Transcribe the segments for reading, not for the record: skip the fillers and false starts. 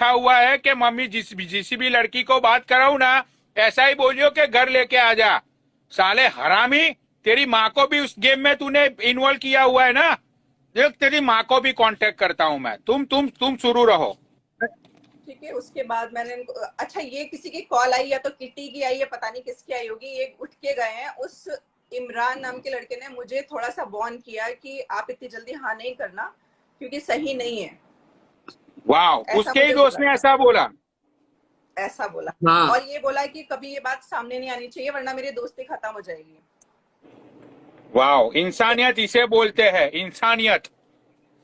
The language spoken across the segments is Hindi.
रखा हुआ है कि मम्मी जिस भी लड़की को बात कराऊ ना, ऐसा ही बोलियो कि घर लेके आ जा। साले हरामी, तेरी माँ को भी उस गेम में तूने इन्वॉल्व किया हुआ है ना। देख, तेरी माँ को भी कांटेक्ट करता हूँ मैं। तुम शुरू रहो। ठीक है, उसके बाद मैंने इनको, अच्छा ये किसी की कॉल आई, या तो किटी की आई है, पता नहीं किसकी आई होगी, ये उठ के गए हैं। उस इमरान नाम के लड़के ने मुझे थोड़ा सा वार्न किया कि आप इतनी जल्दी हाँ नहीं करना, क्योंकि सही नहीं है। वाह, उसके ही दोस्त ने ऐसा बोला? ऐसा बोला। हाँ। और ये बोला कि कभी ये बात सामने नहीं आनी चाहिए, वरना मेरी दोस्ती खत्म हो जाएगी। वाह, इंसानियत इसे बोलते हैं। इंसानियत,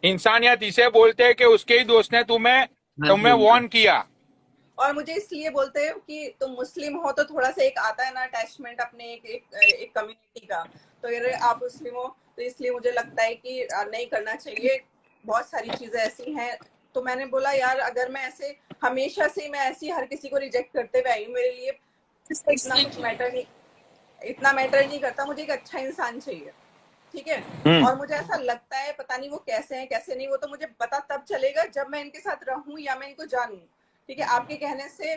इंसानियत इसे बोलते हैं कि उसके ही दोस्त ने तुम्हें वार्न किया। और मुझे इसलिए बोलते हैं कि तुम मुस्लिम हो तो थोड़ा सा एक आता है ना अटैचमेंट अपने एक कम्युनिटी का, तो अगर आप मुस्लिम हो तो इसलिए मुझे लगता है कि नहीं करना चाहिए। बहुत सारी चीजें ऐसी हैं। तो मैंने बोला यार, अगर मैं ऐसे हमेशा से मैं ऐसी हर किसी को रिजेक्ट करते हुए आई हूँ, मेरे लिए इतना कुछ मैटर नहीं करता। मुझे एक अच्छा इंसान चाहिए, ठीक है। और मुझे ऐसा लगता है, पता नहीं वो कैसे हैं कैसे नहीं, वो तो मुझे पता तब चलेगा जब मैं इनके साथ रहूं या मैं इनको जानूं, ठीक है। आपके कहने से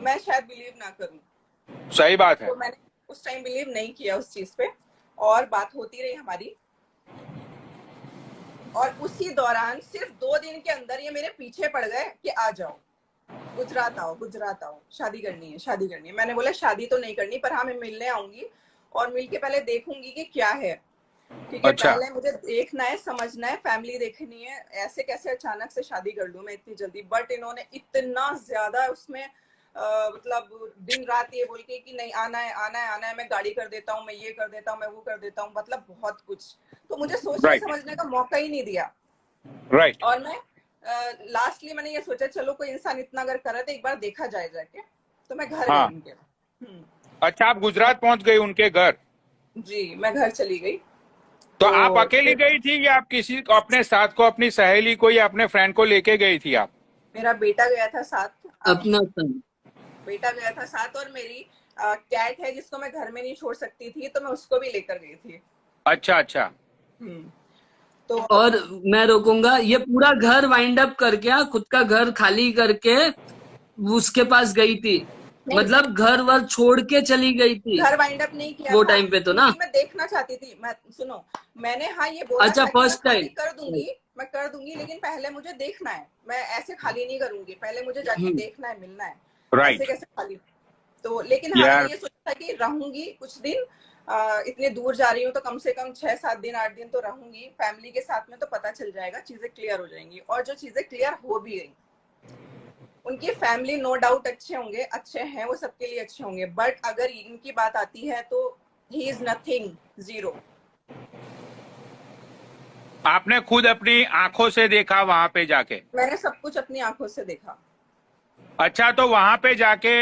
मैं शायद बिलीव ना करूं। सही बात है। तो मैंने उस टाइम बिलीव नहीं किया उस चीज पे, और बात होती रही हमारी। और उसी दौरान सिर्फ 2 दिन के अंदर ये मेरे पीछे पड़ गए कि आ जाओ, गुजरात आओ, गुजरात आओ, शादी करनी है, शादी करनी है। मैंने बोला शादी तो नहीं करनी, पर हाँ मैं मिलने आऊंगी और मिल के पहले देखूंगी कि क्या है, ठीक है। अच्छा। पहले मुझे देखना है, समझना है, फैमिली देखनी है। ऐसे कैसे अचानक से शादी कर लूं मैं इतनी जल्दी। बट इन्होंने इतना ज्यादा उसमें मतलब दिन रात ये बोल के कि नहीं आना है, आना है, आना है, मैं गाड़ी कर देता हूँ, मैं ये कर देता हूँ, मैं वो कर देता हूँ, मतलब बहुत कुछ। तो मुझे सोचने समझने का मौका ही नहीं दिया। राइट। और मैं लास्टली मैंने ये सोचा, चलो कोई इंसान इतना अगर करे तो एक बार देखा जाए जाके। तो मैं घर गई उनके। अच्छा, आप गुजरात पहुंच गई उनके घर? जी, मैं घर चली गई। तो आप अकेली गई थी या आप किसी को अपने साथ को, अपनी सहेली को या अपने फ्रेंड को लेके गई थी आप? मेरा बेटा गया था साथ, अपना सन। बेटा गया था साथ, और मेरी कैट है जिसको मैं घर में नहीं छोड़ सकती थी, तो मैं उसको भी लेकर गई थी। अच्छा अच्छा। तो और मैं रोकूंगा, ये पूरा घर वाइंड अप करके, खुद का घर खाली करके उसके पास गई थी, मतलब घर वर छोड़ के चली गई थी। घर वाइंड अप नहीं किया वो था, टाइम पे तो ना मैं देखना चाहती थी। मैं सुनो, मैंने हाँ ये बोला अच्छा, था कि फर्स्ट मैं टाइम कर दूंगी, मैं कर दूंगी, लेकिन पहले मुझे देखना है। मैं ऐसे खाली नहीं करूंगी, पहले मुझे जाके देखना है, मिलना है। ऐसे कैसे खाली। तो लेकिन हाँ मैंने ये सोचा था कि रहूंगी कुछ दिन। इतने दूर जा रही हूँ तो कम से कम 6-7 दिन 8 दिन तो रहूंगी फैमिली के साथ में, तो पता चल जाएगा, चीजें क्लियर हो जाएंगी। और जो चीजें क्लियर हो भी गई, उनकी फैमिली नो डाउट अच्छे होंगे, अच्छे हैं वो, सबके लिए अच्छे होंगे। बट अगर इनकी बात आती है तो ही इज नथिंग, जीरो। आपने खुद अपनी आंखों से देखा वहां पे जाके? मैंने सब कुछ अपनी आंखों से देखा। अच्छा, तो वहां पे जाके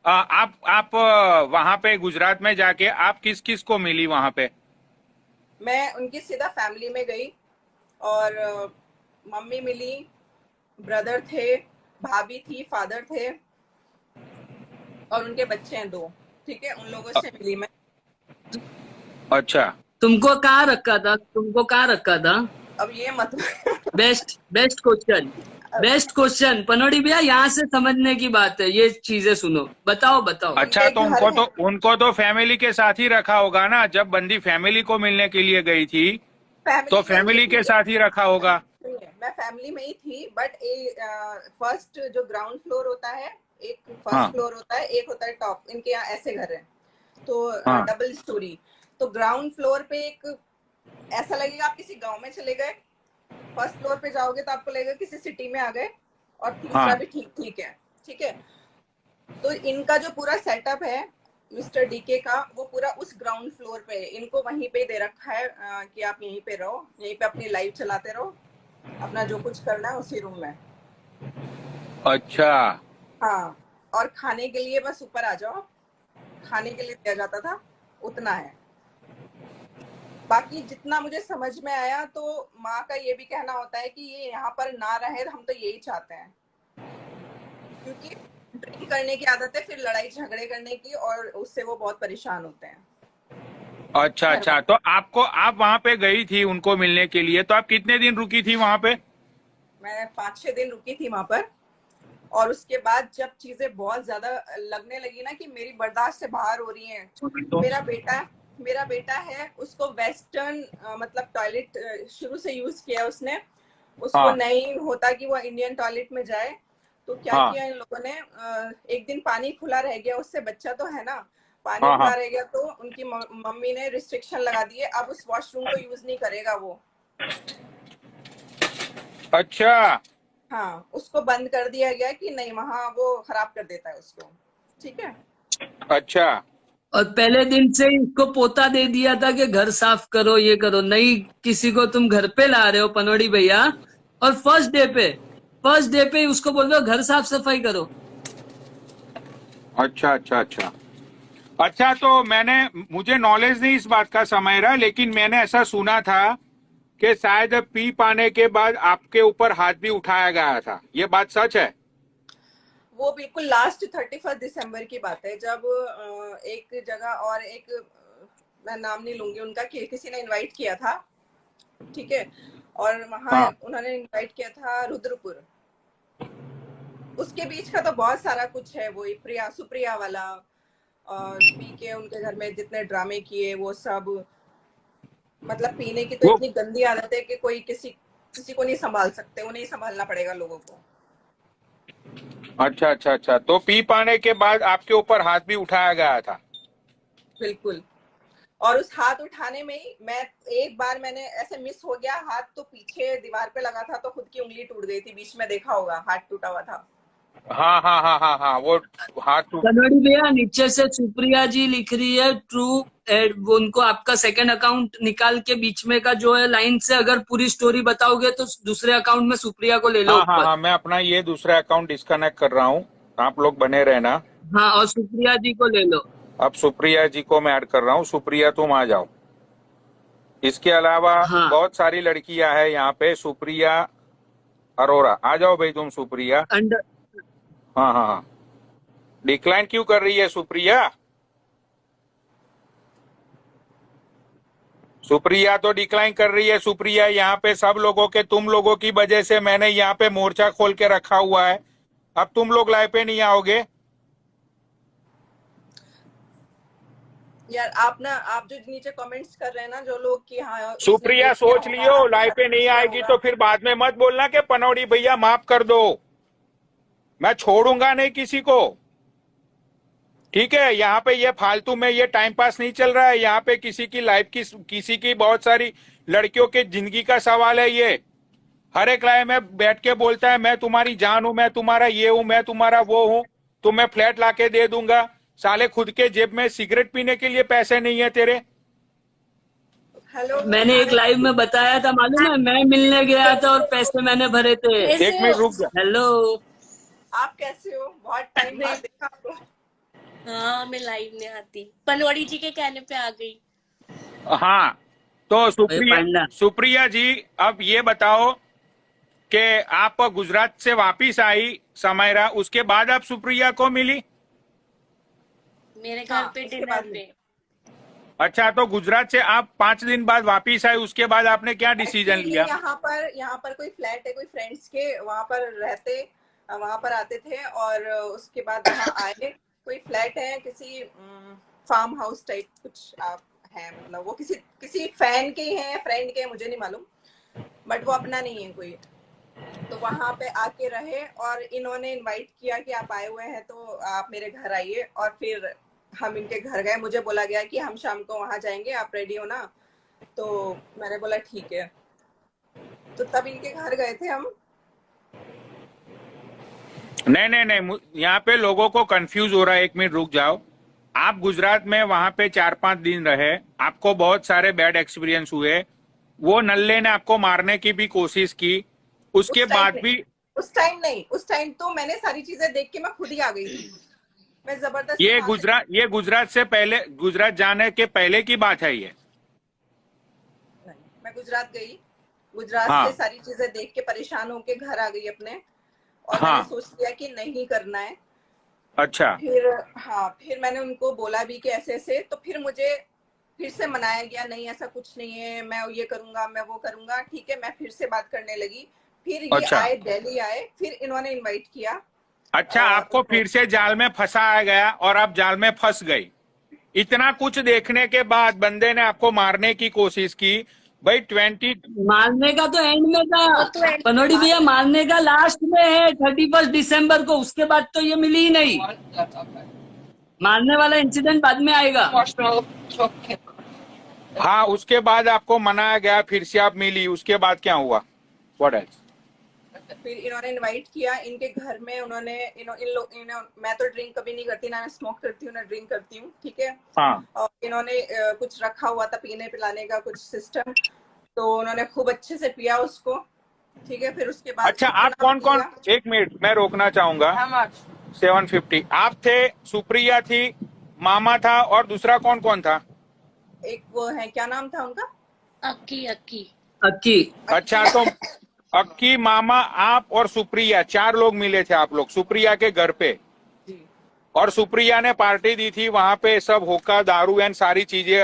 आप वहां पे गुजरात में जाके आप किस किस को मिली वहां पे? मैं उनकी सीधा फैमिली में गई, और मम्मी मिली, ब्रदर थे, भाभी थी, फादर थे, और उनके बच्चे हैं 2, ठीक है। उन लोगों से मिली मैं। अच्छा। तुमको कहाँ रखा था, तुमको कहाँ रखा था? अब ये मत बेस्ट बेस्ट क्वेश्चन पनोड़ी भैया, यहाँ से समझने की बात है, ये चीजें सुनो, बताओ बताओ। अच्छा, तो उनको तो फैमिली के साथ ही रखा होगा ना? जब बंदी फैमिली को मिलने के लिए गई थी तो फैमिली के साथ ही रखा होगा। मैं फैमिली में ही थी, बट फर्स्ट जो ग्राउंड फ्लोर होता है, एक फर्स्ट फ्लोर होता है, एक होता है टॉप। इनके यहाँ ऐसे घर है, तो डबल स्टोरी। तो ग्राउंड फ्लोर पे एक ऐसा लगेगा आप किसी गांव में चले गए, फर्स्ट फ्लोर पे जाओगे तो आपको लगेगा किसी सिटी में आ गए, और तीसरा भी ठीक ठीक है, ठीक है। तो इनका जो पूरा सेटअप है मिस्टर डीके का, वो पूरा उस ग्राउंड फ्लोर पे है। इनको वहीं पे दे रखा है कि आप यहीं पे रहो, यहीं पे अपनी लाइफ चलाते रहो, अपना जो कुछ करना है उसी रूम में। अच्छा। हाँ, और खाने के लिए बस ऊपर आ जाओ, खाने के लिए दिया जाता था, उतना है। बाकी जितना मुझे समझ में आया, तो माँ का ये भी कहना होता है कि ये यहाँ पर ना रहे, हम तो यही चाहते हैं, क्योंकि ड्रिंक करने की आदत है, फिर लड़ाई झगड़े करने की, और उससे वो बहुत परेशान होते हैं। अच्छा अच्छा, तो आप वहां पे गई थी उनको मिलने के लिए, तो आप कितने दिन रुकी थी वहां पे? मैं 5-6 दिन रुकी थी वहां पर, और उसके बाद जब चीजें बहुत ज्यादा लगने लगी ना कि मेरी बर्दाश्त से बाहर हो रही हैं, मेरा बेटा है, उसको वेस्टर्न मतलब टॉयलेट शुरू से यूज किया उसने, उसको हाँ नहीं होता कि वो इंडियन टॉयलेट में जाए, तो क्या हाँ किया इन लोगों ने, एक दिन पानी खुला रह गया, उससे बच्चा तो है ना, पानी हाँ खुला हाँ। रह गया तो उनकी मम्मी ने रिस्ट्रिक्शन लगा दिए, अब उस वॉशरूम को यूज नहीं करेगा वो। अच्छा हाँ, उसको बंद कर दिया गया कि नहीं, वहां वो खराब कर देता है उसको। ठीक है। अच्छा। और पहले दिन से इसको पोता दे दिया था कि घर साफ करो, ये करो, नहीं किसी को तुम घर पे ला रहे हो पनोड़ी भैया, और फर्स्ट डे पे ही उसको बोल रहे हो घर साफ सफाई करो। अच्छा अच्छा अच्छा अच्छा। तो मुझे नॉलेज नहीं इस बात का समयरा, लेकिन मैंने ऐसा सुना था कि शायद पी पाने के बाद आपके ऊपर हाथ भी उठाया गया था, ये बात सच है? वो बिल्कुल लास्ट 31 दिसंबर की बात है, जब एक जगह और एक मैं नाम नहीं लूंगी उनका, कि किसी ने इनवाइट किया था, ठीक है, और वहाँ हाँ उन्होंने इनवाइट किया था रुद्रपुर। उसके बीच का तो बहुत सारा कुछ है, वो प्रिया सुप्रिया वाला, और पी के उनके घर में जितने ड्रामे किए वो सब, मतलब पीने की तो वो इतनी गंदी आदत है कि कोई किसी को नहीं संभाल सकते, उन्हें ही संभालना पड़ेगा लोगों को। अच्छा अच्छा अच्छा। तो पी पाने के बाद आपके ऊपर हाथ भी उठाया गया था? बिल्कुल। और उस हाथ उठाने में ही मैं, एक बार मैंने ऐसे मिस हो गया, हाथ तो पीछे दीवार पे लगा था तो खुद की उंगली टूट गई थी, बीच में देखा होगा हाथ टूटा हुआ था। हाँ हाँ हाँ हाँ हाँ, वो हाथ टूट। पनोड़ी भैया नीचे से सुप्रिया जी लिख रही है ट्रू, वो उनको आपका सेकंड अकाउंट निकाल के बीच में का जो है लाइन से अगर पूरी स्टोरी बताओगे तो दूसरे अकाउंट में सुप्रिया को ले लो हाँ हाँ ऊपर। हाँ, मैं अपना ये दूसरा अकाउंट डिस्कनेक्ट कर रहा हूँ, आप लोग बने रहना। हाँ, और सुप्रिया जी को ले लो। अब सुप्रिया जी को मैं ऐड कर रहा हूँ, सुप्रिया तुम आ जाओ। इसके अलावा हाँ, बहुत सारी लड़कियां हैं यहाँ पे, सुप्रिया अरोरा, आ जाओ भाई तुम सुप्रिया। अंडर हाँ हाँ हाँ। डिक्लाइन क्यों कर रही है सुप्रिया? सुप्रिया तो डिक्लाइन कर रही है। सुप्रिया, यहाँ पे सब लोगों के, तुम लोगों की वजह से मैंने यहाँ पे मोर्चा खोल के रखा हुआ है, अब तुम लोग लाइव पे नहीं आओगे? यार आप जो नीचे कमेंट्स कर रहे हैं ना जो लोग, कि हाँ इसने सुप्रिया रेप किया सोच होगा, लियो, आपके लाइव साथ पे कुछ नहीं किया आएगी होगा। तो फिर बाद में मत बोलना कि पनौड़ी भैया माफ कर दो, मैं छोड़ूंगा नहीं किसी को। ठीक है, यहाँ पे ये फालतू में ये टाइम पास नहीं चल रहा है, यहाँ पे किसी की लाइफ की, किसी की बहुत सारी लड़कियों के जिंदगी का सवाल है ये। हर एक लाइव में बैठ के बोलता है मैं तुम्हारी जान हूं, मैं तुम्हारा ये हूं, मैं तुम्हारा वो हूं, तुम्हें फ्लैट लाके दे दूंगा। साले खुद के जेब में सिगरेट पीने के लिए पैसे नहीं है तेरे। हेलो मैंने एक लाइव में बताया था, मालूम है, मैं मिलने गया था और पैसे मैंने भरे थे। एक मिनट रुक जा। हेलो, आप कैसे हो, बहुत टाइम बाद देखा आपको। हाँ, मैं लाइव नहीं आती, पनवाड़ी जी के कहने पे आ गई। हाँ, तो पांडा, सुप्रिया जी, अब ये बताओ कि आप गुजरात से वापिस आई समयरा, उसके बाद आप सुप्रिया को मिली? मेरे घर हाँ, पे उसके डिनर बाद पे। अच्छा, तो गुजरात से आप 5 दिन बाद वापिस आए, उसके बाद आपने क्या डिसीजन एक्चुअली लिया? यहाँ पर कोई फ्लैट है, कोई फ्रेंड्स के, वहां पर रहते, वहां पर आते थे, और उसके बाद वहां आए, कोई फ्लैट है किसी फार्म हाउस टाइप कुछ आप है, मतलब वो किसी फैन के हैं, फ्रेंड के हैं, मुझे नहीं मालूम, बट वो अपना नहीं है कोई। तो वहां पे आके रहे, और इन्होंने इनवाइट किया कि आप आए हुए हैं तो आप मेरे घर आइए, और फिर हम इनके घर गए, मुझे बोला गया कि हम शाम को वहां जाएंगे, आप रेडी हो ना? तो मैंने बोला ठीक है, तो तब इनके घर गए थे हम। नहीं नहीं नहीं, यहाँ पे लोगों को कंफ्यूज हो रहा है, एक मिनट रुक जाओ। आप गुजरात में वहां पे 4-5 दिन रहे, आपको बहुत सारे बैड एक्सपीरियंस हुए, वो नल्ले ने आपको मारने की भी कोशिश की, उसके बाद भी उस टाइम तो मैंने सारी चीजें देख के मैं खुद ही आ गई थी, मैं जबरदस्ती ये गुजरात से पहले, गुजरात जाने के पहले की बात है ये? नहीं, मैं गुजरात गई, गुजरात हाँ से सारी चीजें देख के परेशान होके घर आ गई अपने, और हाँ। मैंने सोच लिया कि नहीं करना है। अच्छा फिर मैंने उनको बोला भी कि ऐसे ऐसे, तो फिर मुझे फिर से मनाया गया, नहीं ऐसा कुछ नहीं है, मैं ये करूंगा, मैं वो करूंगा, ठीक है, मैं फिर से बात करने लगी। फिर ये अच्छा आए, दिल्ली आए, फिर इन्होंने इनवाइट किया, अच्छा, आपको फिर से जाल में फंसाया गया और आप जाल में फंस गई। इतना कुछ देखने के बाद बंदे ने आपको मारने की कोशिश की। भाई 20 मारने का तो एंड में था वो तो end पनोड़ी भैया, मारने का लास्ट में है 31 दिसंबर को, उसके बाद तो ये मिली ही नहीं। मारने वाला इंसिडेंट बाद में आएगा। हाँ, उसके बाद आपको मनाया गया, फिर से आप मिली, उसके बाद क्या हुआ? What else? फिर इन्होंने इनवाइट किया इनके घर में। उन्होंने मैं तो ड्रिंक कभी नहीं करती, ना मैं स्मोक करती हूँ ना ड्रिंक करती हूँ, ठीक है। हाँ। और इन्होंने कुछ रखा हुआ था पीने पिलाने का कुछ सिस्टम, तो उन्होंने खूब अच्छे से पिया उसको, ठीक है। फिर उसके बाद अच्छा, आप इतना कौन कौन, पिया। एक मिनट मैं रोकना चाहूंगा। 750 आप थे, सुप्रिया थी, मामा था, और दूसरा कौन कौन था? एक वो है, क्या नाम था उनका? अक्की अक्की। अक्की। अच्छा, तो अक्की, मामा, आप और सुप्रिया, 4 लोग मिले थे आप लोग सुप्रिया के घर पे। जी। और सुप्रिया ने पार्टी दी थी वहां पे, सब होका दारू एंड सारी चीजें।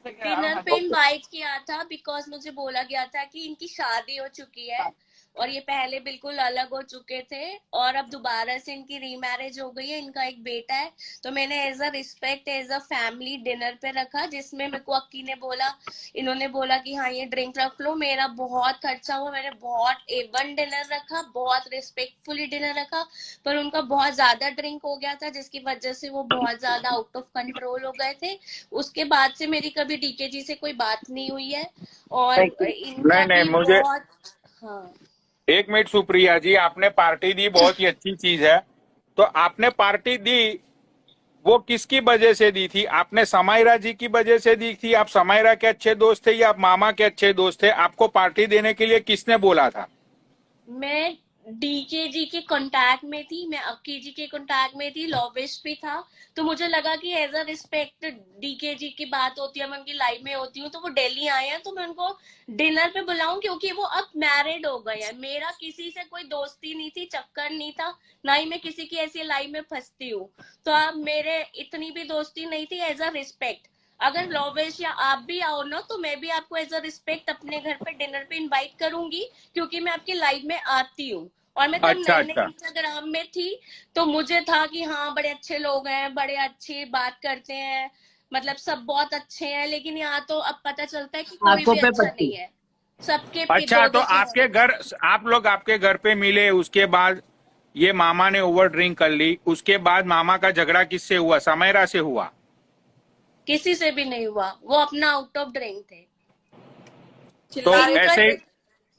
डिनर पे इनवाइट किया था बिकॉज मुझे बोला गया था कि इनकी शादी हो चुकी है और ये पहले बिल्कुल अलग हो चुके थे और अब दोबारा से इनकी रीमैरिज हो गई है, इनका एक बेटा है। तो मैंने as a respect as a family dinner पे रखा, जिसमें मेरे को अक्की ने बोला, इन्होंने बोला कि हाँ ये ड्रिंक रख लो। मेरा बहुत खर्चा हुआ, मैंने बहुत A1 डिनर रखा, बहुत रिस्पेक्टफुली डिनर रखा, पर उनका बहुत ज्यादा ड्रिंक हो गया था जिसकी वजह से वो बहुत ज्यादा आउट ऑफ कंट्रोल हो गए थे। उसके बाद से मेरी कभी डीके जी से कोई बात नहीं हुई है और इनका नहीं, भी मुझे बहुत। हाँ, एक मिनट, सुप्रिया जी, आपने पार्टी दी, बहुत ही अच्छी चीज है। तो आपने पार्टी दी, वो किसकी वजह से दी थी? आपने समायरा जी की वजह से दी थी? आप समायरा के अच्छे दोस्त थे या आप मामा के अच्छे दोस्त थे? आपको पार्टी देने के लिए किसने बोला था? मैं डीके जी के कांटेक्ट में थी, मैं अक्की जी के कांटेक्ट में थी, लॉविश भी था। तो मुझे लगा कि एज अ रिस्पेक्ट डीके जी की बात होती है, मैं उनकी लाइफ में होती हूँ, तो वो दिल्ली आए हैं तो मैं उनको डिनर पे बुलाऊं, क्योंकि वो अब मैरिड हो गए हैं। मेरा किसी से कोई दोस्ती नहीं थी, चक्कर नहीं था, ना ही मैं किसी की ऐसी लाइफ में फंसती हूँ। तो अब मेरे इतनी भी दोस्ती नहीं थी, एज अ रिस्पेक्ट। अगर लॉवेश या आप भी आओ ना तो मैं भी आपको एज अ रिस्पेक्ट अपने घर पे डिनर पे इनवाइट करूंगी, क्योंकि मैं आपकी लाइफ में आती हूँ। और मैं तब अच्छा नए नए अच्छा। इंस्टाग्राम में थी, तो मुझे था कि हाँ बड़े अच्छे लोग हैं, बड़े अच्छी बात करते हैं, मतलब सब बहुत अच्छे हैं। लेकिन यहाँ तो अब पता चलता है कि कोई आंखों भी पे अच्छा पट्टी। नहीं है, सबके अच्छा, दो तो दो आपके चेहरे। घर, आप लोग आपके घर पे मिले, उसके बाद ये मामा ने ओवर ड्रिंक कर ली, उसके बाद मामा का झगड़ा किससे हुआ? समायरा से हुआ? किसी से भी नहीं हुआ, वो अपना आउट ऑफ ड्रिंक थे। तो चिल्ला रहे इनका ऐसे, थे।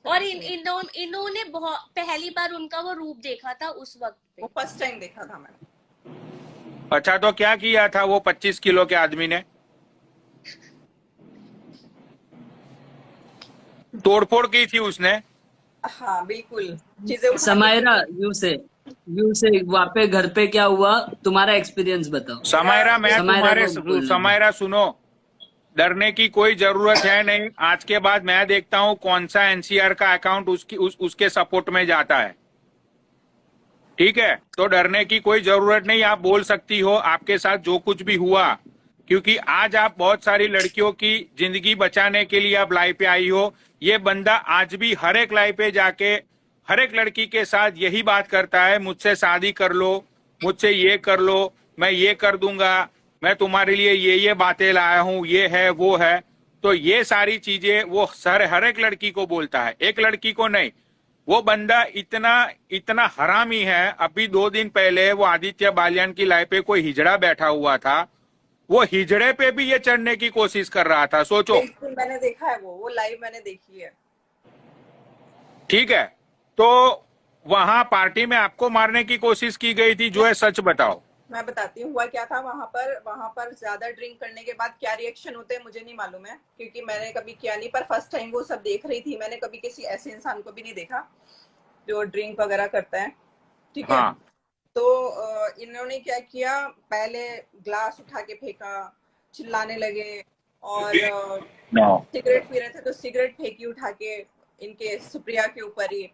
और इन्होंने बहुत पहली बार उनका वो रूप देखा था उस वक्त वो पे। फर्स्ट टाइम देखा था मैंने। अच्छा, तो क्या किया था वो 25 किलो के आदमी ने? तोड़फोड़ की थी उसने? हाँ बिल्कुल, चीजें उठा के समायरा, फेंकी। यू से वहाँ पे घर पे क्या हुआ, तुम्हारा एक्सपीरियंस बताओ। समायरा, मैं समायरा तुम्हारे, को बोलने दो। समायरा सुनो, डरने की कोई जरूरत है नहीं। आज के बाद मैं देखता हूँ कौन सा एनसीआर का अकाउंट उसके सपोर्ट में जाता है। ठीक है, तो डरने की कोई जरूरत नहीं, आप बोल सकती हो आपके साथ जो कुछ भी हुआ, क्योंकि आज आप बहुत सारी लड़कियों की जिंदगी बचाने के लिए आप लाइव पे आई हो। ये बंदा आज भी हर एक लाइव पे जाके हर एक लड़की के साथ यही बात करता है, मुझसे शादी कर लो, मुझसे ये कर लो, मैं ये कर दूंगा, मैं तुम्हारे लिए ये बातें लाया हूं, ये है वो है। तो ये सारी चीजें वो हर एक लड़की को बोलता है, एक लड़की को नहीं। वो बंदा इतना इतना हरामी है। अभी 2 दिन पहले वो आदित्य बालियान की लाइफ पे कोई हिजड़ा बैठा हुआ था, वो हिजड़े पे भी ये चढ़ने की कोशिश कर रहा था, सोचो। बिल्कुल मैंने देखा है, वो लाइव मैंने देखी है। ठीक है, तो वहां पार्टी में आपको मारने की कोशिश की गई थी, जो है सच बताओ। मैं बताती हूँ हुआ क्या था वहां पर ज्यादा ड्रिंक करने के बाद क्या रिएक्शन होते हैं मुझे नहीं मालूम है, क्योंकि मैंने कभी किया नहीं, पर फर्स्ट टाइम वो सब देख रही थी। मैंने कभी किसी ऐसे इंसान को भी नहीं देखा जो ड्रिंक वगैरह करता है, ठीक है। हाँ। तो इन्होंने क्या किया, पहले ग्लास उठा के फेंका, चिल्लाने लगे, और सिगरेट पी रहे थे तो सिगरेट फेंकी उठा के इनके सुप्रिया के ऊपर ही।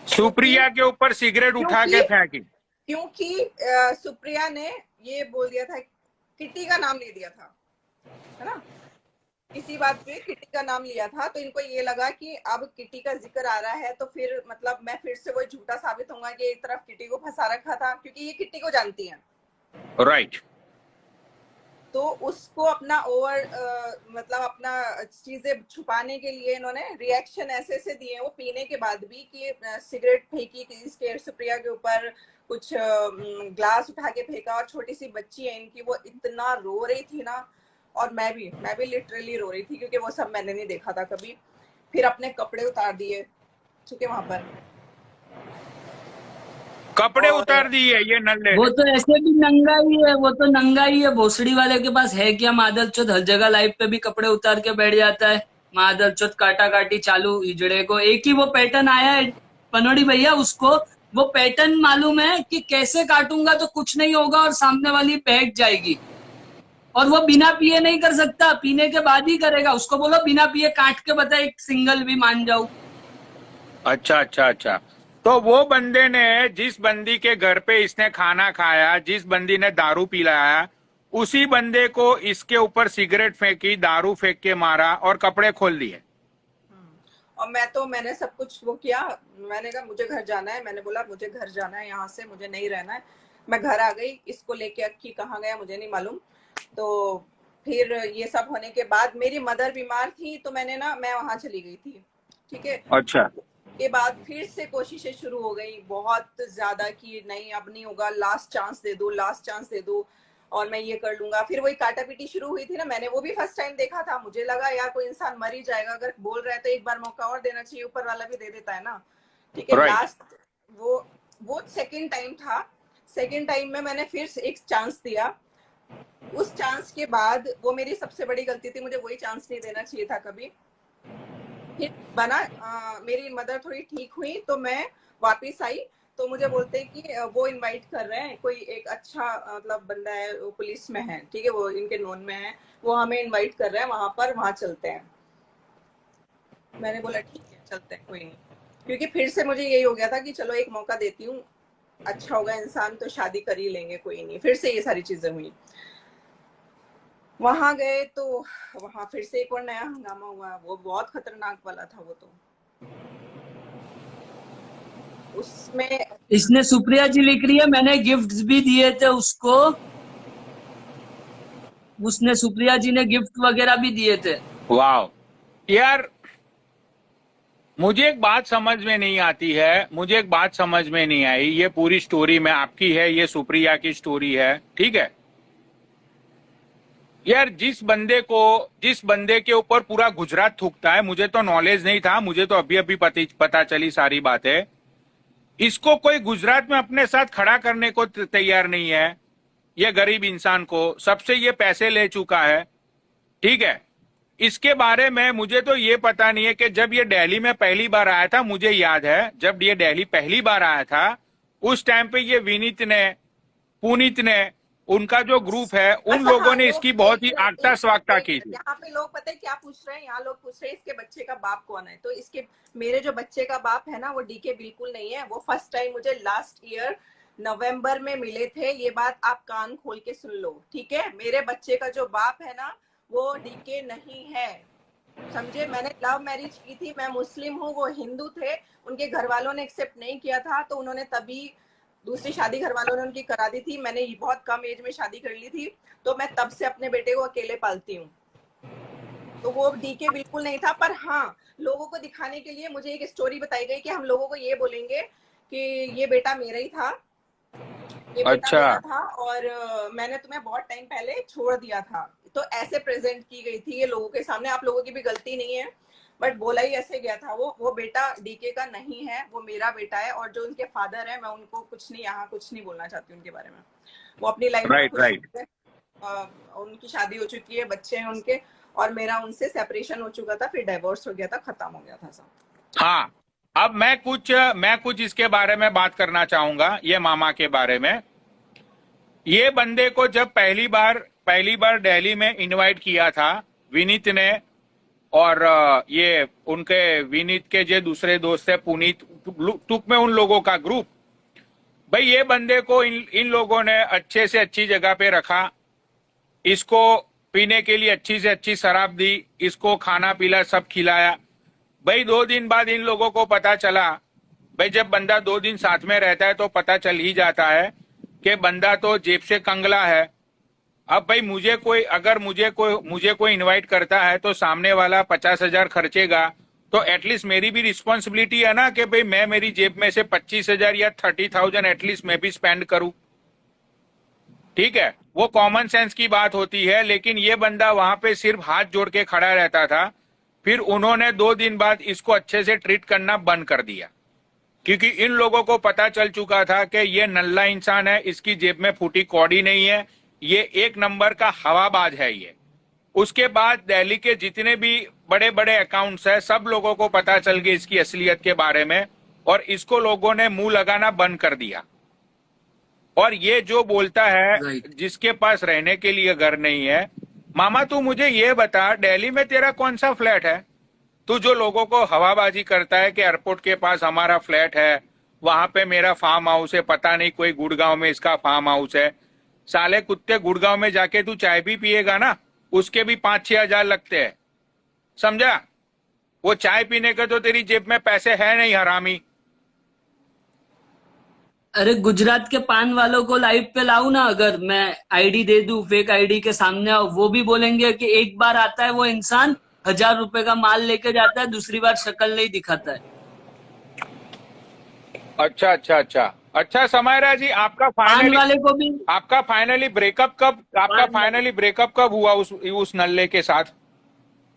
सुप्रिया के ऊपर सिगरेट उठा के फेंकी? क्योंकि सुप्रिया ने ये बोल दिया था, किटी का नाम ले दिया था, है ना। इसी बात पे किटी का नाम लिया था, तो इनको ये लगा कि अब किटी का जिक्र आ रहा है तो फिर मतलब मैं फिर से वही झूठा साबित होऊंगा कि एक तरफ किटी को फंसा रखा था, क्योंकि ये किटी को जानती है। राइट। तो उसको अपना मतलब अपना चीजें छुपाने के लिए इन्होंने रिएक्शन ऐसे ऐसे दिए वो पीने के बाद भी, कि सिगरेट फेंकी इसके सुप्रिया के ऊपर, कुछ ग्लास उठा के फेंका, और छोटी सी बच्ची है इनकी, वो इतना रो रही थी ना, और मैं भी लिटरली रो रही थी, क्योंकि वो सब मैंने नहीं देखा था कभी। फिर अपने कपड़े उतार दिए चुके वहां पर, कपड़े और उतार दिए ये नल्ले वो ने। तो ऐसे भी नंगा ही है, वो तो नंगा ही है। भोसड़ी वाले के पास है क्या मादर चौथ, हर जगह लाइव पे भी कपड़े उतार के बैठ जाता है। मादर चौथ काटा काटी चालू, हिजड़े को एक ही वो पैटर्न आया है पनोड़ी भैया, उसको वो पैटर्न मालूम है कि कैसे काटूंगा तो कुछ नहीं होगा और सामने वाली बैठ जाएगी, और वो बिना पिए नहीं कर सकता, पीने के बाद ही करेगा। उसको बोलो बिना पिए काट के बता, एक सिंगल भी मान जाऊं। अच्छा अच्छा अच्छा। तो वो बंदे ने, जिस बंदी के घर पे इसने खाना खाया, जिस बंदी ने दारू पिलाया, उसी बंदे को इसके ऊपर सिगरेट फेंकी, दारू फेंक के मारा और कपड़े खोल दिए। और मैंने सब कुछ वो किया। मैंने कहा मुझे घर जाना है, मैंने बोला मुझे घर जाना है, यहाँ से मुझे नहीं रहना है। मैं घर आ गई, इसको लेके अक्की कहाँ गया मुझे नहीं मालूम। तो फिर ये सब होने के बाद मेरी मदर बीमार थी, तो मैं वहां चली गई थी, ठीक है। अच्छा। के बाद फिर से कोशिशें शुरू हो गई बहुत ज्यादा, कि नहीं अब नहीं होगा, लास्ट चांस दे दो, लास्ट चांस दे दो, और मैं ये कर लूंगा। फिर वही काटा पीटी शुरू हुई थी ना, मैंने वो भी फर्स्ट टाइम देखा था। मुझे लगा यार कोई इंसान मर ही जाएगा, अगर बोल रहा है तो एक बार मौका और देना चाहिए, ऊपर वाला भी दे देता है ना, ठीक है। Right. लास्ट वो सेकेंड टाइम था। सेकेंड टाइम में मैंने फिर एक चांस दिया। उस चांस के बाद, वो मेरी सबसे बड़ी गलती थी, मुझे वही चांस नहीं देना चाहिए था कभी। फिर मेरी मदर थोड़ी ठीक हुई तो मैं वापस आई, तो मुझे बोलते हैं कि वो इनवाइट कर रहे हैं, कोई एक अच्छा मतलब बंदा है, वो पुलिस में है, ठीक है, वो इनके नोन में है, वो हमें इनवाइट कर रहे हैं वहां पर, वहां चलते हैं। मैंने बोला ठीक है चलते हैं, कोई नहीं, क्योंकि फिर से मुझे यही हो गया था कि चलो एक मौका देती हूँ, अच्छा होगा इंसान तो शादी कर ही लेंगे, कोई नहीं। फिर से ये सारी चीजें हुई। वहां गए तो वहां फिर से एक और नया हंगामा हुआ, वो बहुत खतरनाक वाला था वो तो। उसमें इसने सुप्रिया जी लिख रही है मैंने गिफ्ट्स भी दिए थे उसको, उसने सुप्रिया जी ने गिफ्ट वगैरह भी दिए थे। वाह यार, मुझे एक बात समझ में नहीं आती है, मुझे एक बात समझ में नहीं आई। ये पूरी स्टोरी में आपकी है, ये सुप्रिया की स्टोरी है, ठीक है यार। जिस बंदे के ऊपर पूरा गुजरात थूकता है, मुझे तो नॉलेज नहीं था, मुझे तो अभी अभी पता चली सारी बातें। इसको कोई गुजरात में अपने साथ खड़ा करने को तैयार नहीं है। ये गरीब इंसान को सबसे ये पैसे ले चुका है, ठीक है। इसके बारे में मुझे तो ये पता नहीं है कि जब ये दिल्ली में पहली बार आया था, मुझे याद है जब ये दिल्ली पहली बार आया था, उस टाइम पे ये विनीत ने, पुनीत ने, उनका जो ग्रुप है, उन अच्छा, लोगों हाँ, ने इसकी बहुत ही आगता स्वागता की थी। यहाँ पे लोग पता है क्या पूछ रहे हैं, यहाँ लोग पूछ रहे हैं इसके बच्चे का बाप कौन है। तो इसके मेरे जो बच्चे का बाप है ना, वो डीके बिल्कुल नहीं है। वो फर्स्ट टाइम मुझे लास्ट ईयर नवंबर में मिले थे। ये बात आप कान खोल के सुन लो, ठीक है। मेरे बच्चे का जो बाप है ना, वो डीके नहीं है, समझे। मैंने लव मैरिज की थी, मैं मुस्लिम हूँ, वो हिंदू थे। उनके घर वालों ने एक्सेप्ट नहीं किया था, तो उन्होंने तभी दूसरी शादी घर वालों ने उनकी करा दी थी। मैंने बहुत कम एज में शादी कर ली थी, तो मैं तब से अपने बेटे को अकेले पालती हूँ। तो वो डीके बिल्कुल नहीं था। पर हाँ, लोगों को दिखाने के लिए मुझे एक स्टोरी बताई गई कि हम लोगों को ये बोलेंगे कि ये बेटा मेरा ही था, ये बेटा अच्छा। मेरा था, और मैंने तुम्हें बहुत टाइम पहले छोड़ दिया था। तो ऐसे प्रेजेंट की गई थी ये लोगों के सामने। आप लोगों की भी गलती नहीं है, बट बोला ही ऐसे गया था। वो बेटा डीके का नहीं है, वो मेरा बेटा है। और जो उनके फादर है, मैं उनको कुछ नहीं बोलना चाहती उनके बारे में। वो अपनी लाइफ में राइट। उनकी शादी हो चुकी है, बच्चे हैं उनके, और मेरा उनसे सेपरेशन हो चुका था, फिर डाइवोर्स हो गया था, खत्म हो गया था सब। हाँ, अब मैं कुछ इसके बारे में बात करना चाहूंगा, ये मामा के बारे में। ये बंदे को जब पहली बार दिल्ली में इनवाइट किया था विनीत ने, और ये उनके विनीत के जो दूसरे दोस्त है पुनीत, टुक में उन लोगों का ग्रुप, भाई ये बंदे को इन लोगों ने अच्छे से अच्छी जगह पे रखा। इसको पीने के लिए अच्छी से अच्छी शराब दी, इसको खाना पीला सब खिलाया। भाई 2 दिन बाद इन लोगों को पता चला, भाई जब बंदा 2 दिन साथ में रहता है तो पता चल ही जाता है कि बंदा तो जेब से कंगला है। अब भाई मुझे कोई इनवाइट करता है तो सामने वाला 50,000 खर्चेगा, तो एटलीस्ट मेरी भी रिस्पॉन्सिबिलिटी है ना कि भाई मैं मेरी जेब में से 25,000 या 30,000 एटलीस्ट मैं भी स्पेंड करूं। ठीक है, वो कॉमन सेंस की बात होती है। लेकिन ये बंदा वहां पे सिर्फ हाथ जोड़ के खड़ा रहता था। फिर उन्होंने 2 दिन बाद इसको अच्छे से ट्रीट करना बंद कर दिया, क्योंकि इन लोगों को पता चल चुका था कि ये नल्ला इंसान है, इसकी जेब में फूटी कौड़ी नहीं है, ये 1 नंबर का हवाबाज है ये। उसके बाद दिल्ली के जितने भी बड़े बड़े अकाउंट्स है, सब लोगों को पता चल गया इसकी असलियत के बारे में, और इसको लोगों ने मुंह लगाना बंद कर दिया। और ये जो बोलता है Right. जिसके पास रहने के लिए घर नहीं है, मामा तू मुझे ये बता, दिल्ली में तेरा कौन सा फ्लैट है? तू जो लोगों को हवाबाजी करता है कि एयरपोर्ट के पास हमारा फ्लैट है, वहां पे मेरा फार्म हाउस है, पता नहीं कोई गुड़गांव में इसका फार्म हाउस है। साले कुत्ते, गुड़गांव में जाके तू चाय भी पिएगा ना, उसके भी 5-6 हजार लगते हैं, समझा? वो चाय पीने के तो तेरी जेब में पैसे है नहीं, हरामी। अरे गुजरात के पान वालों को लाइव पे लाऊं ना, अगर मैं आईडी दे दूं, फेक आईडी के सामने आओ, वो भी बोलेंगे कि एक बार आता है वो इंसान 1,000 रुपए का माल लेके जाता है, दूसरी बार शक्ल नहीं दिखाता है। अच्छा अच्छा अच्छा अच्छा, समायरा जी पान वाले को भी आपका फाइनली ब्रेकअप कब हुआ उस नल्ले के साथ?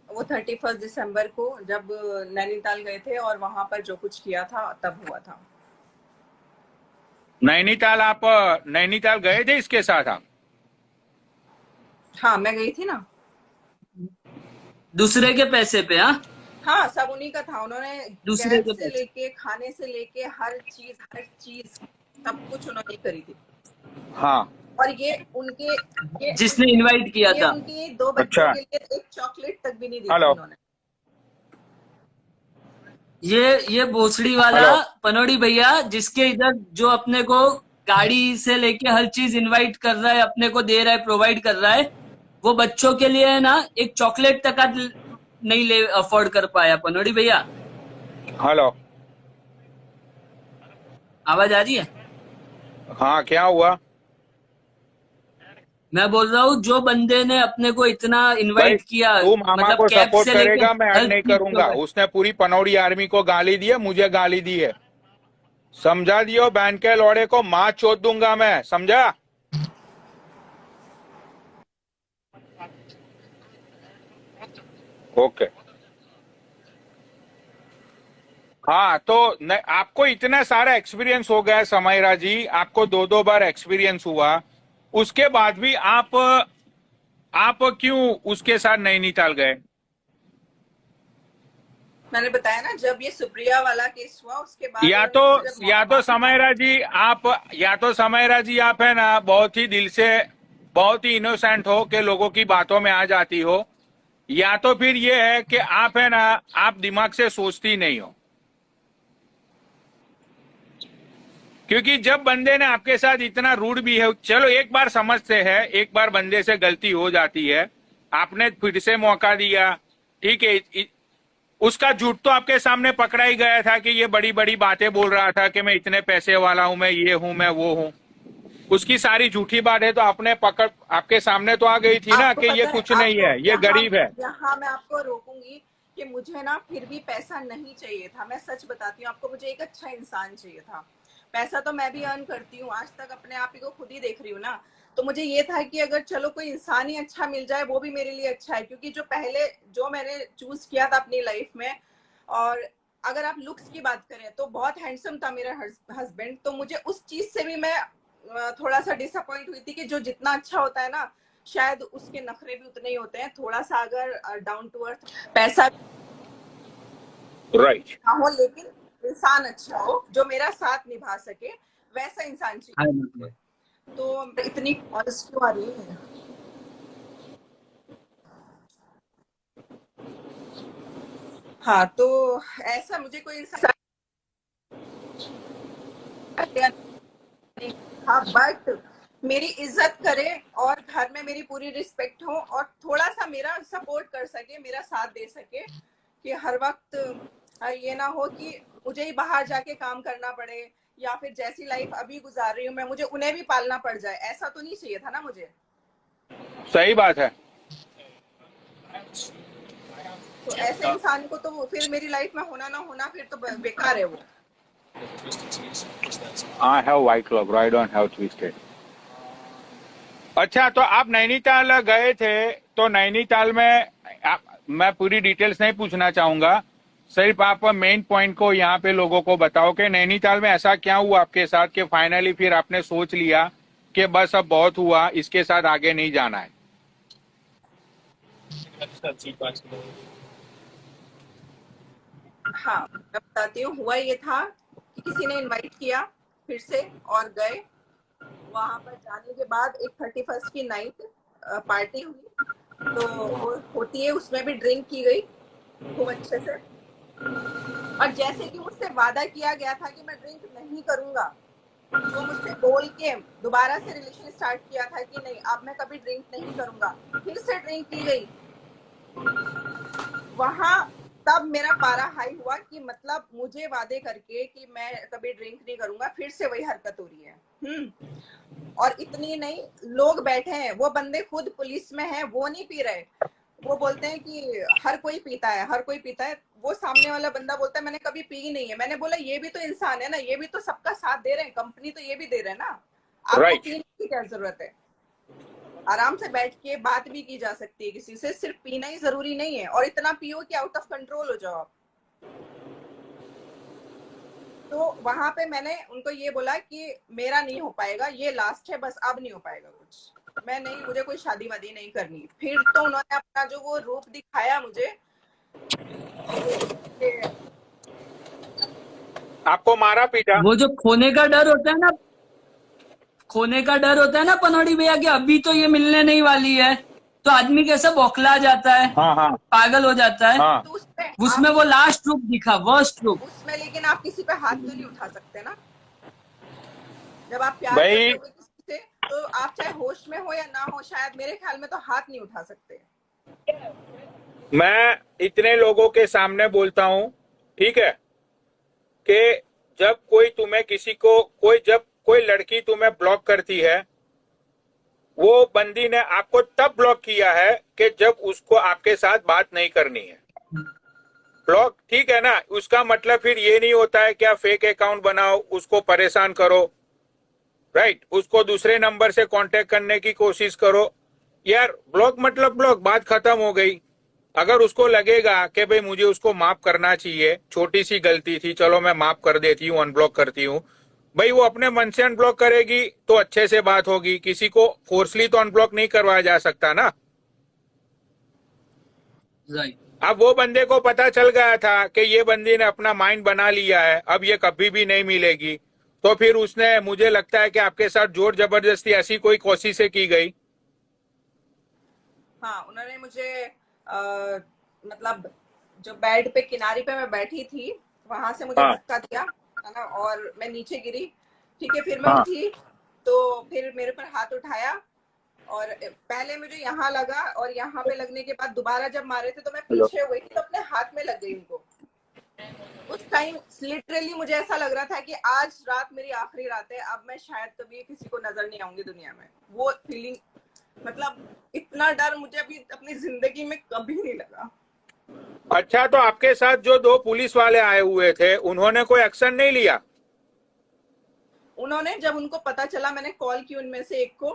वो 31 दिसंबर को जब नैनीताल गए थे और वहां पर जो कुछ किया था तब हुआ था। नैनीताल गए थे इसके साथ आप? हाँ, मैं गई थी ना। दूसरे के पैसे पे? हाँ, सब उन्हीं का था। उन्होंने दूसरे कैब के से पैसे। लेके, खाने से लेके हर चीज सब कुछ उन्होंने करी थी। हाँ। और ये जिसने इनवाइट किया था। उनके 2 बच्चों अच्छा। के लिए एक चॉकलेट तक भी नहीं दी हेलो। थी उन्होंने। ये भोसड़ी वाला हेलो। पनोड़ी भैया, जिसके इधर जो अपने को गाड़ी से लेके हर चीज इनवाइट कर रहा है, अपने को दे रहा है, प्रोवाइड कर रहा है, वो बच्चों के लिए है ना एक चॉकलेट तक नहीं ले अफोर्ड कर पाया। पनोड़ी भैया, हेलो। आवाज आ रही है? हाँ, क्या हुआ? मैं बोल रहा हूँ जो बंदे ने अपने को इतना भाई इनवाइट किया, तू मामा मतलब को कैब सपोर्ट से लेके करेगा, मैं हर ऐड नहीं चीज करूंगा। provide- उसने पूरी पनौड़ी आर्मी को गाली दी है, मुझे गाली दी है, समझा दियो? बहन के लौड़े को माँ चोद दूंगा मैं, समझा? ओके। हाँ, तो आपको इतना सारा एक्सपीरियंस हो गया समायरा जी, आपको 2-2 बार एक्सपीरियंस हुआ, उसके बाद भी आप क्यों उसके साथ नैनीताल गए? मैंने बताया ना, जब ये सुप्रिया वाला केस हुआ उसके बाद या तो समायरा जी आप है ना बहुत ही दिल से, बहुत ही इनोसेंट हो कि लोगों की बातों में आ जाती हो, या तो फिर ये है कि आप है ना, आप दिमाग से सोचती नहीं हो। क्योंकि जब बंदे ने आपके साथ इतना रूड भी है, चलो एक बार समझते हैं, एक बार बंदे से गलती हो जाती है, आपने फिर से मौका दिया, ठीक है। उसका झूठ तो आपके सामने पकड़ा ही गया था कि ये बड़ी बड़ी बातें बोल रहा था कि मैं इतने पैसे वाला हूं, मैं ये हूं, मैं वो हूं। उसकी सारी झूठी बातें तो आपके सामने तो आ गई थी ना आपको कि ये पता कुछ नहीं है, ये गरीब है। यहाँ मैं आपको रोकूंगी कि मुझे ना फिर भी पैसा नहीं चाहिए था। मैं सच बताती हूँ आपको, मुझे एक अच्छा इंसान चाहिए था। पैसा तो मैं भी अर्न करती हूँ, आज तक अपने आप ही को खुद ही देख रही हूँ ना। तो मुझे ये था कि अगर चलो कोई इंसान ही अच्छा मिल जाए वो भी मेरे लिए अच्छा है, क्योंकि जो मैंने चूज किया था अपनी लाइफ में, और अगर आप लुक्स की बात करें तो बहुत हैंडसम था मेरा हस्बैंड। तो मुझे उस चीज से भी मैं थोड़ा सा डिसअपॉइंट हुई थी कि जो जितना अच्छा होता है ना, शायद उसके नखरे भी उतने ही होते हैं। थोड़ा सा अगर डाउन टू अर्थ, पैसा राइट हो लेकिन इंसान अच्छा हो, जो मेरा साथ निभा सके, वैसा इंसान चाहिए। तो इतनी कॉल्स क्यों आ रही है? हाँ, तो ऐसा मुझे कोई इंसान, हाँ, बट मेरी इज्जत करे और घर में मेरी पूरी रिस्पेक्ट हो और थोड़ा सा मेरा सपोर्ट कर सके, मेरा साथ दे सके, कि हर वक्त ये ना हो कि मुझे ही बाहर जाके काम करना पड़े या फिर जैसी लाइफ अभी गुजार रही हूँ मैं, मुझे उन्हें भी पालना पड़ जाए। ऐसा तो नहीं चाहिए था ना मुझे। सही बात है। तो ऐसे इंसान को तो फिर मेरी लाइफ में होना ना होना फिर तो बेकार है वो। I have white club, I don't have twisted. अच्छा, तो आप नैनीताल गए थे, तो नैनीताल में मैं पूरी डिटेल्स नहीं पूछना चाहूंगा, सिर्फ आप मेन पॉइंट को यहाँ पे लोगों को बताओ कि नैनीताल में ऐसा क्या हुआ आपके साथ कि फाइनली फिर आपने सोच लिया कि बस अब बहुत हुआ, इसके साथ आगे नहीं जाना है। हाँ, मैं बताती हूँ। हुआ ये था कि किसी ने इनवाइट किया फिर से और गए। वहां पर जाने के बाद एक 31st की नाइट पार्टी हुई, तो वो होती है, उसमें भी ड्रिंक की गई खूब अच्छे से। और जैसे कि मुझसे वादा किया गया था कि मैं ड्रिंक नहीं करूंगा, तो मुझसे बोल के दोबारा से रिलेशन स्टार्ट किया था कि नहीं अब मैं कभी ड्रिंक नहीं करूंगा, फिर से ड्रिंक की गई। वहां तब मेरा पारा हाई हुआ कि मतलब मुझे वादे करके कि मैं कभी ड्रिंक नहीं करूंगा, फिर से वही हरकत हो रही है। और इतनी नहीं, लोग बैठे हैं, वो बंदे खुद पुलिस में हैं, वो नहीं पी रहे, वो बोलते हैं कि हर कोई पीता है, हर कोई पीता है। वो सामने वाला बंदा बोलता है मैंने कभी पी नहीं है। मैंने बोला ये भी तो इंसान है ना, ये भी तो सबका साथ दे रहे हैं, कंपनी तो ये भी दे रहे हैं ना, आपको Right. पीने की क्या जरूरत है? आराम से बैठ के बात भी की जा सकती है किसी से, सिर्फ पीना ही जरूरी नहीं है। और इतना पियो कि आउट ऑफ कंट्रोल हो जाओ आप। तो वहां पे मैंने उनको ये बोला कि मेरा नहीं हो पाएगा, ये लास्ट है, बस अब नहीं हो पाएगा कुछ, मैं नहीं, मुझे कोई शादी वादी नहीं करनी। फिर तो उन्होंने अपना जो वो रूप दिखाया मुझे, आपको मारा पीटा? वो जो खोने का डर होता है ना, खोने का डर होता है ना पनौड़ी भैया, कि अभी तो ये मिलने नहीं वाली है, तो आदमी कैसा बौखला जाता है, हाँ हाँ पागल हो जाता है। हाँ। तो उसमें वो लास्ट रूप दिखा, वर्स्ट रूप। उसमें लेकिन आप किसी पे हाथ तो नहीं उठा सकते ना। जब आप प्यार भाई, करते हो किसी से, तो आप चाहे होश में हो या ना हो, शायद मेरे ख्याल में तो हाथ नहीं उठा सकते। मैं इतने लोगों के सामने बोलता हूँ, ठीक है, कि जब कोई तुम्हें किसी को जब कोई लड़की तुम्हें ब्लॉक करती है, वो बंदी ने आपको तब ब्लॉक किया है कि जब उसको आपके साथ बात नहीं करनी है। ब्लॉक, ठीक है ना? उसका मतलब फिर ये नहीं होता है कि आप फेक अकाउंट बनाओ, उसको परेशान करो, राइट, उसको दूसरे नंबर से कांटेक्ट करने की कोशिश करो। यार ब्लॉक मतलब ब्लॉक, बात खत्म हो गई। अगर उसको लगेगा कि भाई मुझे उसको माफ करना चाहिए, छोटी सी गलती थी, चलो मैं माफ कर देती हूँ, अनब्लॉक करती हूँ, भाई वो अपने मन से अनब्लॉक करेगी तो अच्छे से बात होगी। किसी को फोर्सली तो अनब्लॉक नहीं करवाया जा सकता ना। राइट। अब वो बंदे को पता चल गया था कि ये बंदी ने अपना माइंड बना लिया है, अब ये कभी भी नहीं मिलेगी, तो फिर उसने, मुझे लगता है कि आपके साथ जोर जबरदस्ती ऐसी कोई कोशिशें की गई। हाँ, उन्होंने मुझे मतलब जो बेड पे किनारे पे मैं बैठी थी, वहां से मुझे हाँ। धक्का दिया, है ना, और मैं नीचे गिरी। ठीक है, फिर मैं हाँ। उठी, तो फिर मेरे पर हाथ उठाया, और पहले मुझे यहाँ लगा, और यहाँ पे लगने के बाद दोबारा जब मारे थे तो मैं पीछे हो गई थी, तो अपने हाथ में लग गई उनको। उस टाइम लिटरली मुझे ऐसा लग रहा था कि आज रात मेरी आखिरी रात है, अब मैं शायद कभी किसी को नजर नहीं आऊंगी दुनिया में। वो फीलिंग, मतलब इतना डर मुझे अभी अपनी जिंदगी में कभी नहीं लगा। अच्छा, तो आपके साथ जो 2 पुलिस वाले आए हुए थे, उन्होंने कोई एक्शन नहीं लिया? उन्होंने, जब उनको पता चला, मैंने कॉल की उनमें से एक को,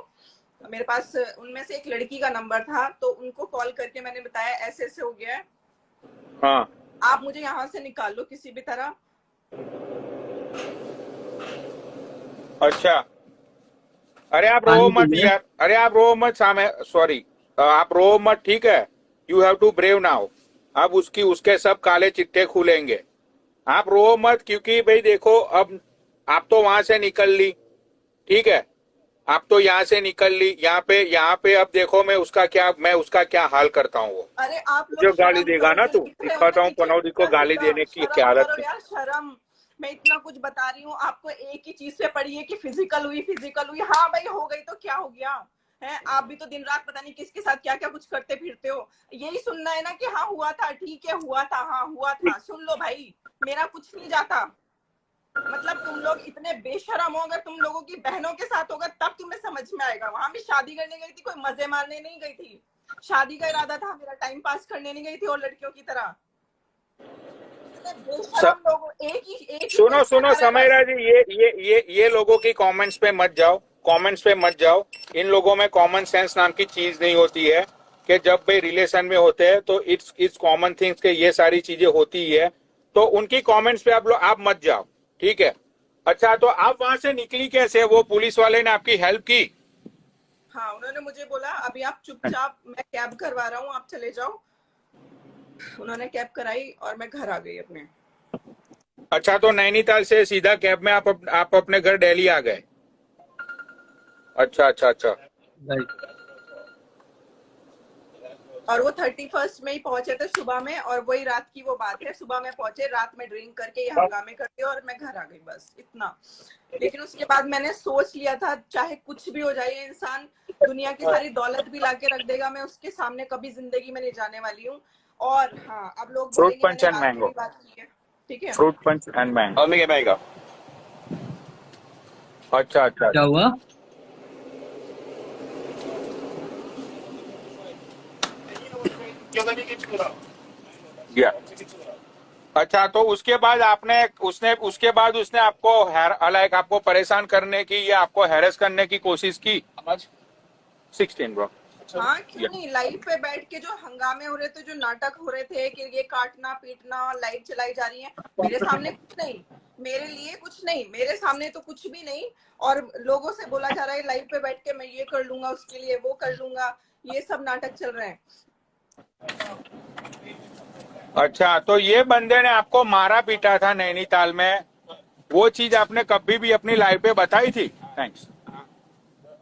मेरे पास उनमें से एक लड़की का नंबर था, तो उनको कॉल करके मैंने बताया ऐसे ऐसे हो गया है, हाँ। आप मुझे यहाँ से निकाल लो किसी भी तरह। अच्छा, अरे आप रो मत यार, अरे आप रो मत, सामने, सॉरी, आप रो मत, ठीक है? You have to brave now. अब उसके सब काले चिट्टे खुलेंगे, आप रो मत, क्योंकि भाई देखो, अब आप तो वहां से निकल ली, ठीक है, आप तो यहाँ से निकल ली, यहाँ पे अब देखो मैं उसका क्या हाल करता हूँ। वो अरे आप जो गाली देगा ना, तू दिखाता हूँ पनौती को गाली देने की क्या हालत है। यार शर्म, मैं इतना कुछ बता रही हूँ आपको, एक ही चीज पे पड़ी है कि फिजिकल हुई। हाँ भाई हो गई तो क्या हो गया है, आप भी तो दिन रात पता नहीं किसके साथ क्या क्या कुछ करते फिरते हो। यही सुनना है ना कि हाँ हुआ था, ठीक है हुआ था, हाँ हुआ था, सुन लो भाई, मेरा कुछ नहीं जाता। मतलब तुम लोग इतने बेशरम हो, अगर तुम लोगों की बहनों के साथ होगा तब तुम्हें समझ में आएगा। वहां भी शादी करने गई थी, कोई मजे मारने नहीं गई थी, शादी का इरादा था मेरा, टाइम पास करने नहीं गई थी और लड़कियों की तरह। इतने बेशरम लोग, एक ही सुनो क्वेश्चन सुनो आ रहा है समयरा बस। जी, ये लोगों की कमेंट्स पे मत जाओ, कमेंट्स पे मत जाओ। इन लोगों में कॉमन सेंस नाम की चीज नहीं होती है कि जब भी रिलेशन में होते हैं तो इट्स कॉमन थिंग्स के ये सारी चीजें होती ही है। तो उनकी कमेंट्स पे आप मत जाओ, ठीक है। अच्छा, तो आप वहां से निकली कैसे? वो पुलिस वाले ने आपकी हेल्प की? हाँ उन्होंने मुझे बोला अभी आप चुपचाप, मैं कैब करवा रहा हूँ आप चले जाओ। उन्होंने कैब कराई और मैं घर आ गई अपने। अच्छा, तो नैनीताल से सीधा कैब में आप अपने घर दिल्ली आ गए? अच्छा अच्छा अच्छा। राइट। और वो 31st में ही पहुंचे थे सुबह में, और वही रात की वो बात है, सुबह में पहुंचे, रात में ड्रिंक करके ये हंगामे करते और मैं घर आ गई, बस इतना। लेकिन उसके बाद मैंने सोच लिया था चाहे कुछ भी हो जाए, ये इंसान दुनिया की सारी दौलत भी लाके रख देगा, मैं उसके सामने कभी जिंदगी में नहीं जाने वाली हूँ। और हाँ, अब लोग फ्रूट बोलेंगे पंच मैंने एंड रात में मैंगो, भी बात की है, ठीक है। Fruit punch and mango. Miguel Mega. अच्छा अच्छा। क्या हुआ? या अच्छा, तो उसके बाद उसके बाद उसने आपको लाइक आपको परेशान करने की या आपको हैरेस करने की कोशिश की? 16 ब्रो। हाँ क्यों या नहीं, लाइव पे बैठ के जो हंगामे हो रहे थे, जो नाटक हो रहे थे कि ये काटना पीटना, लाइव चलाई जा रही है, मेरे सामने कुछ नहीं, मेरे लिए कुछ नहीं, मेरे सामने तो कुछ भी नहीं। और लोगों से बोला जा रहा है लाइव पे बैठ के मैं ये कर लूंगा, उसके लिए वो कर लूंगा, ये सब नाटक चल रहे हैं। अच्छा, तो ये बंदे ने आपको मारा पीटा था नैनीताल में, वो चीज आपने कभी भी अपनी लाइफ पे बताई थी? थैंक्स।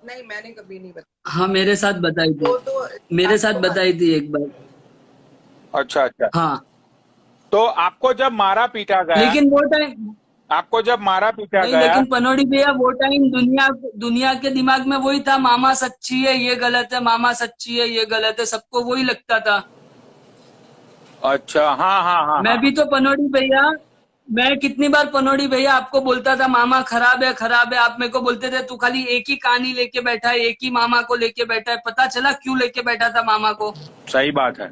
नहीं मैंने कभी नहीं बताया। हाँ, मेरे साथ बताई थी। वो तो मेरे साथ आपको बताई थी एक बार। अच्छा अच्छा। हाँ, तो आपको जब मारा पीटा गया, लेकिन वो टाइम आपको जब मारा पीटा नहीं, गया, लेकिन पनोड़ी भैया वो टाइम दुनिया दुनिया के दिमाग में वही था, मामा सच्ची है ये गलत है, मामा सच्ची है ये गलत है, सबको वही लगता था। अच्छा हाँ हाँ हाँ मैं हाँ। भी तो पनोड़ी भैया, मैं कितनी बार पनोड़ी भैया आपको बोलता था मामा खराब है खराब है, आप मेरे को बोलते थे तू खाली एक ही कहानी लेके बैठा है, एक ही मामा को लेके बैठा है। पता चला क्यों लेके बैठा था मामा को। सही बात है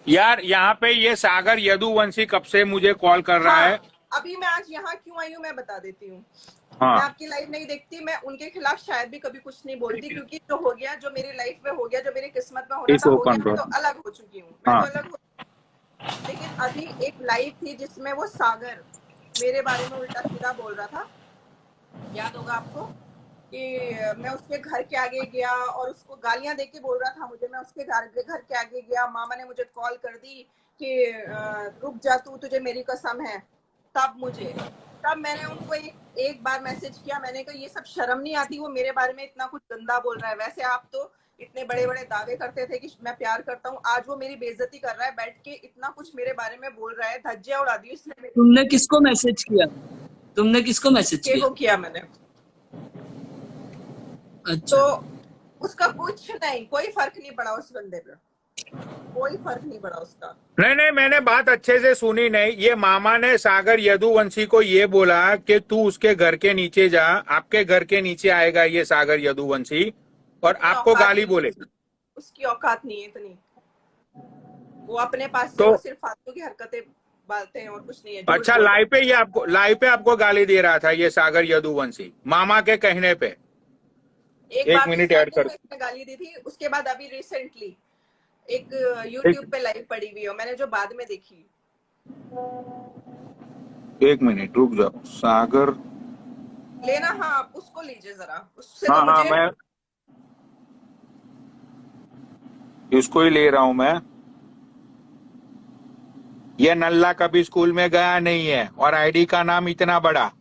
यार। यहाँ पे ये सागर यदुवंशी कब से मुझे कॉल कर रहा है? हाँ, अभी मैं आज यहाँ क्यों आई हूँ मैं बता देती हूँ। मैं हाँ, आपकी लाइफ नहीं देखती, मैं उनके खिलाफ शायद भी कभी कुछ नहीं बोलती, क्योंकि जो हो गया, जो मेरी लाइफ में हो गया, जो मेरी किस्मत में होना इस था हो ओपन गया, मैं ब्रो। तो अलग हो चुकी हूँ, मैं हाँ तो अलग हो। लेकिन अभी एक लाइव थी जिसमें वो सागर मेरे बारे में उल्टा सीधा बोल रहा था, याद होगा आपको, कि मैं उसके घर के आगे गया और उसको गालियां देके बोल रहा था मुझे, मैं उसके घर के आगे गया, मामा ने मुझे कॉल कर दी कि रुक जा तू, तुझे मेरी कसम है। तब मैंने उनको एक बार मैसेज किया, मैंने कहा ये सब शर्म नहीं आती, वो मेरे बारे में इतना कुछ गंदा बोल रहा है, वैसे आप तो इतने बड़े बड़े दावे करते थे कि मैं प्यार करता हूँ, आज वो मेरी बेइज्जती कर रहा है, बैठ के इतना कुछ मेरे बारे में बोल रहा है, धज्जियां उड़ा दी उसने मेरी। तुमने किसको मैसेज किया? तुमने किसको मैसेज के किया? को किया मैंने, अच्छा। तो उसका कुछ नहीं, कोई फर्क नहीं पड़ा उस बंदे पे, कोई फर्क नहीं पड़ा उसका। नहीं नहीं, मैंने बात अच्छे से सुनी नहीं। ये मामा ने सागर यदुवंशी को ये बोला कि तू उसके घर के नीचे जा, आपके घर के नीचे आएगा ये सागर यदुवंशी और इतनी आपको औकात गाली नहीं है बोलेगा। उसकी औकात नहीं है इतनी, वो अपने पास से तो वो सिर्फ फालतू की हरकतें बालते हैं और कुछ नहीं है, झूठ अच्छा, बोलते लाइव पे आपको गाली दे रहा था ये सागर यदुवंशी मामा के कहने पे? हैं। एक एक बार तो मिनट ऐड स्टार्टिंग कर। में इसने गाली दी थी, उसके बाद अभी रिसेंटली एक एक, यूट्यूब पे लाइव पड़ी हुई है, मैंने जो बाद में देखी। एक मिनट रुक जाओ। सागर, लेना, हाँ आप उसको लीजिए जरा, उससे तो हाँ हाँ, मुझे। मैं इसको ही ले रहा हूं मैं। ये नल्ला कभी स्कूल में गया नहीं है और आईडी का नाम इतना बड़ा।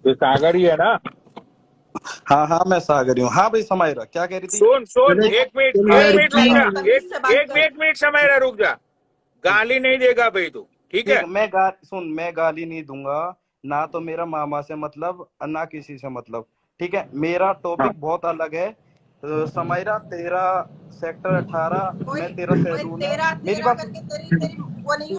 ये सागर ही है ना? हाँ हाँ मैं सागरी हूँ। हाँ भाई समायरा क्या कह रही थी? सुन सुन, अरे, एक मिनट तुम एक मिनट रुक लड़की जा, तमीज से बात कर। एक मिनट समायरा रुक जा। गाली नहीं देगा भाई तू, ठीक है? मैं गाली नहीं दूंगा, ना तो मेरा मामा से मतलब ना किसी से मतलब, ठीक है। मेरा टॉपिक बहुत अलग है। समायरा तेरा सेक्टर 18, कोई मैं तेरा कोई सैलून है, तेरा मेरी तेरा बात करके तेरी तेरी वो नहीं